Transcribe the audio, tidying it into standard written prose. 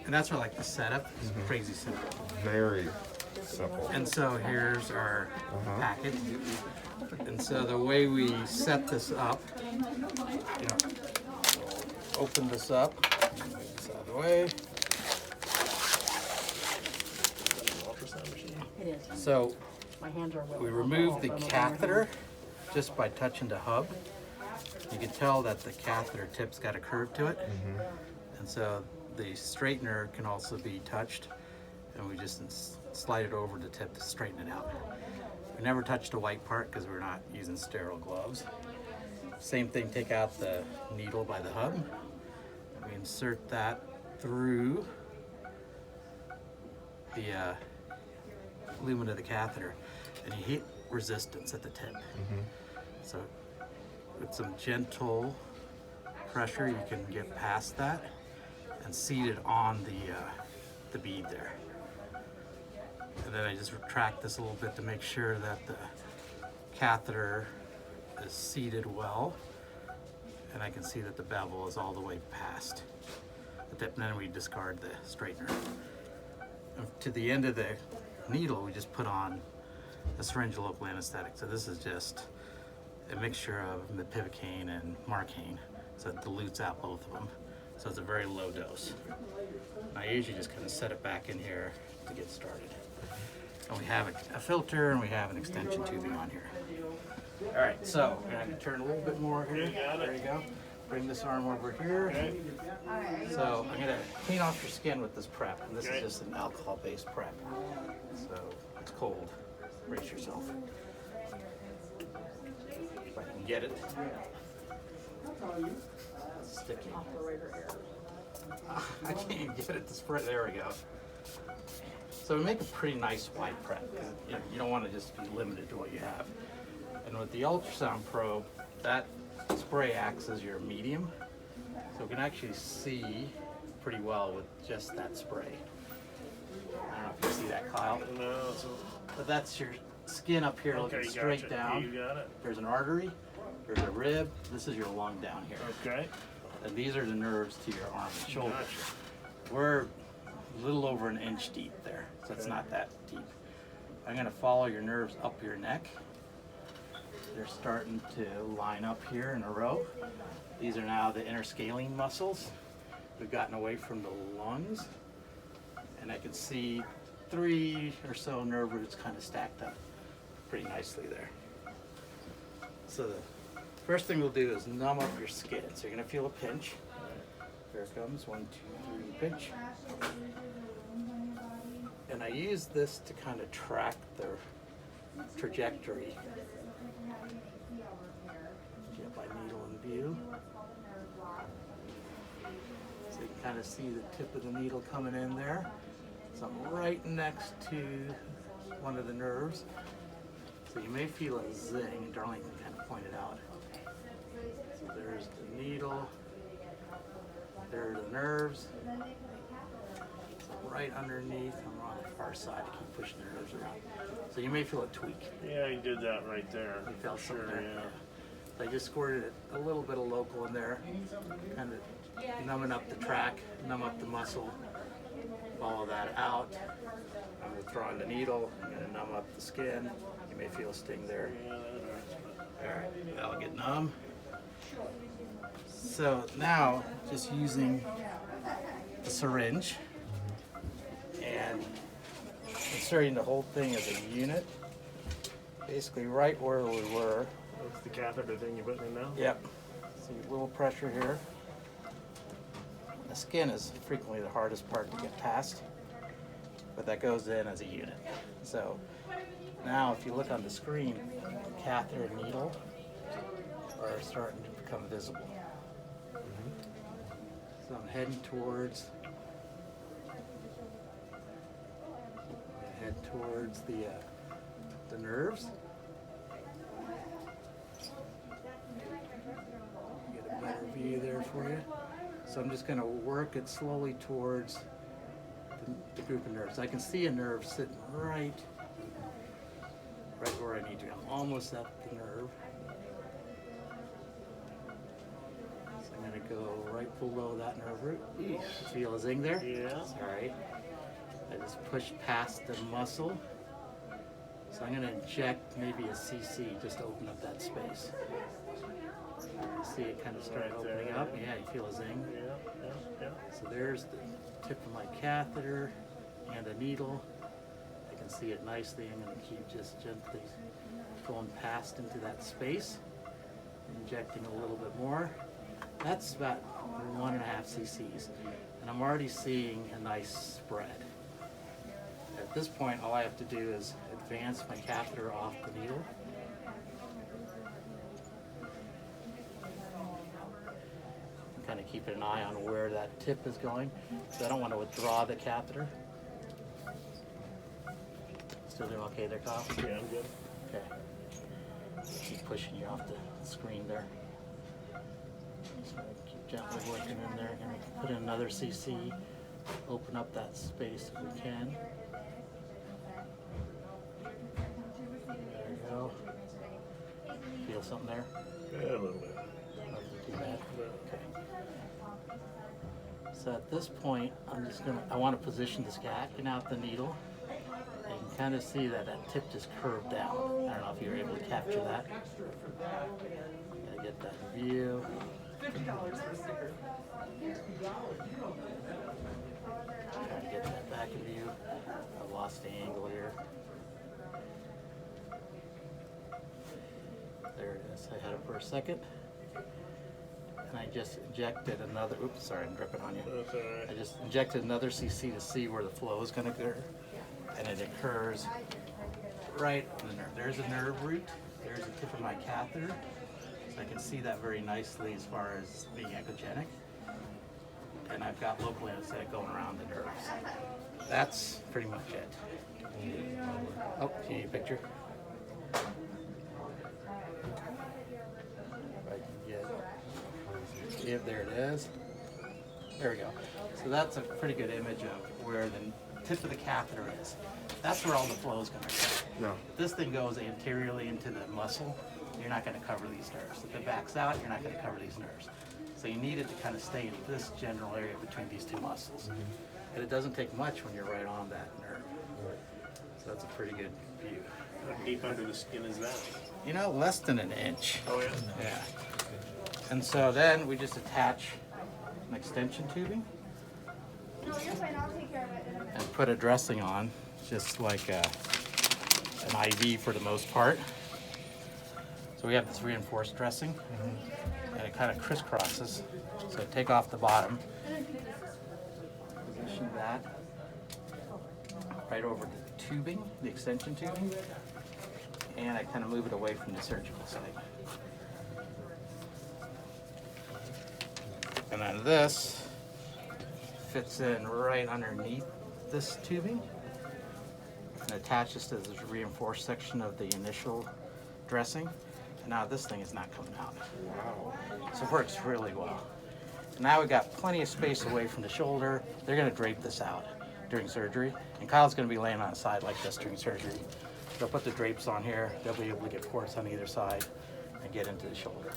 And that's where like the setup is crazy simple. Very simple. And so here's our package. And so the way we set this up, you know, open this up, move this out of the way. So we remove the catheter just by touching the hub. You can tell that the catheter tip's got a curve to it. And so the straightener can also be touched, and we just slide it over the tip to straighten it out. We never touch the white part because we're not using sterile gloves. Same thing, take out the needle by the hub. We insert that through the lumen of the catheter, and you hit resistance at the tip. So with some gentle pressure, you can get past that and seat it on the bead there. And then I just retract this a little bit to make sure that the catheter is seated well, and I can see that the bevel is all the way past the tip. And then we discard the straightener. And to the end of the needle, we just put on a syringe of local anesthetic. So this is just a mixture of mepivacaine and marcaine, so it dilutes out both of them. So it's a very low dose. And I usually just kind of set it back in here to get started. And we have a filter, and we have an extension tubing on here. All right, so we're gonna turn a little bit more here. There you go. Bring this arm over here. So I'm gonna clean off your skin with this prep, and this is just an alcohol-based prep. So it's cold. Brace yourself. If I can get it. It's sticky. I can't get it to spread. There we go. So we make a pretty nice wide prep. You don't want to just be limited to what you have. And with the ultrasound probe, that spray acts as your medium, so we can actually see pretty well with just that spray. I don't know if you see that, Kyle. No, but that's your skin up here looking straight gotcha. down. You got it. There's an artery, there's a rib, this is your lung down here. Okay. And these are the nerves to your arm and shoulder. Gotcha. We're a little over an inch deep there, so it's not that deep. I'm gonna follow your nerves up your neck. They're starting to line up here in a row. These are now the interscalene muscles. We've gotten away from the lungs, and I can see 3 or so nerve roots kind of stacked up pretty nicely there. So the first thing we'll do is numb up your skin. So you're gonna feel a pinch. There it comes, 1, 2, 3, pinch. And I use this to kind of track the trajectory. Get my needle in view. So you can kind of see the tip of the needle coming in there. So I'm right next to one of the nerves. So you may feel a zing. Darlene can kind of point it out. So there's the needle. There are the nerves. So right underneath, I'm on the far side to keep pushing the nerves around. So you may feel a tweak. Yeah, you did that right there. You felt something Sure, there. yeah. So I just squirted a little bit of local in there, kind of numbing up the track, numb up the muscle, follow that out. I'm withdrawing the needle, I'm gonna numb up the skin. You may feel a sting there. All right, that'll get numb. So now, just using the syringe and inserting the whole thing as a unit, basically right where we were. That's the catheter thing you're putting in now? Yep. See a little pressure here. The skin is frequently the hardest part to get past, but that goes in as a unit. So now if you look on the screen, the catheter and needle are starting to become visible. So I'm heading towards the nerves. Get a better view there for you. So I'm just going to work it slowly towards the group of nerves. I can see a nerve sitting right where I need to. I'm almost at the nerve. So I'm going to go right below that nerve root. Feel a zing there? Yeah. All right. I just push past the muscle. So I'm going to inject maybe a cc just to open up that space. See it kind of start opening up. Yeah, you feel a zing. Yeah. So there's the tip of my catheter and a needle. I can see it nicely. I'm going to keep just gently going past into that space, injecting a little bit more. That's about 1.5 cc's, and I'm already seeing a nice spread. At this point, all I have to do is advance my catheter off the needle. Kind of keeping an eye on where that tip is going, so I don't want to withdraw the catheter. Still doing okay there, Kyle? Yeah, I'm good. Okay. Keep pushing you off the screen there. So keep gently working in there. Gonna put in another cc. Open up that space if we can. There you go. Feel something there? Yeah, a little bit. Nothing too bad. Okay. So at this point, I want to position this gacking out the needle. You can kind of see that that tip just curved down. I don't know if you're able to capture that. Gotta get that view. $50 for a sticker. Trying to get that back in view. I've lost the angle here. There it is. I had it for a second. And I just injected another, oops, sorry, I'm dripping on you. That's all right. I just injected another cc to see where the flow is going to occur. And it occurs right on the nerve. There's a nerve root. There's the tip of my catheter. So I can see that very nicely as far as being echogenic. And I've got local anesthetic going around the nerves. That's pretty much it. Oh, can you get a picture? If I can get, yeah, there it is. There we go. So that's a pretty good image of where the tip of the catheter is. That's where all the flow is going to go. No. If this thing goes anteriorly into the muscle, you're not going to cover these nerves. If it backs out, you're not going to cover these nerves. So you need it to kind of stay in this general area between these two muscles. And it doesn't take much when you're right on that nerve. So that's a pretty good view. How deep under the skin is that? You know, less than an inch. Oh, yeah? Yeah. And so then we just attach an extension tubing No, you're fine. I'll take care of it in a minute. and put a dressing on, just like an IV for the most part. So we have this reinforced dressing, and it kind of crisscrosses. So I take off the bottom, position that right over the tubing, the extension tubing, and I kind of move it away from the surgical site. And then this fits in right underneath this tubing and attaches to this reinforced section of the initial dressing. And now this thing is not coming out. Wow. So it works really well. Now we've got plenty of space away from the shoulder. They're going to drape this out during surgery. And Kyle's going to be laying on his side like this during surgery. They'll put the drapes on here. They'll be able to get ports on either side and get into the shoulder.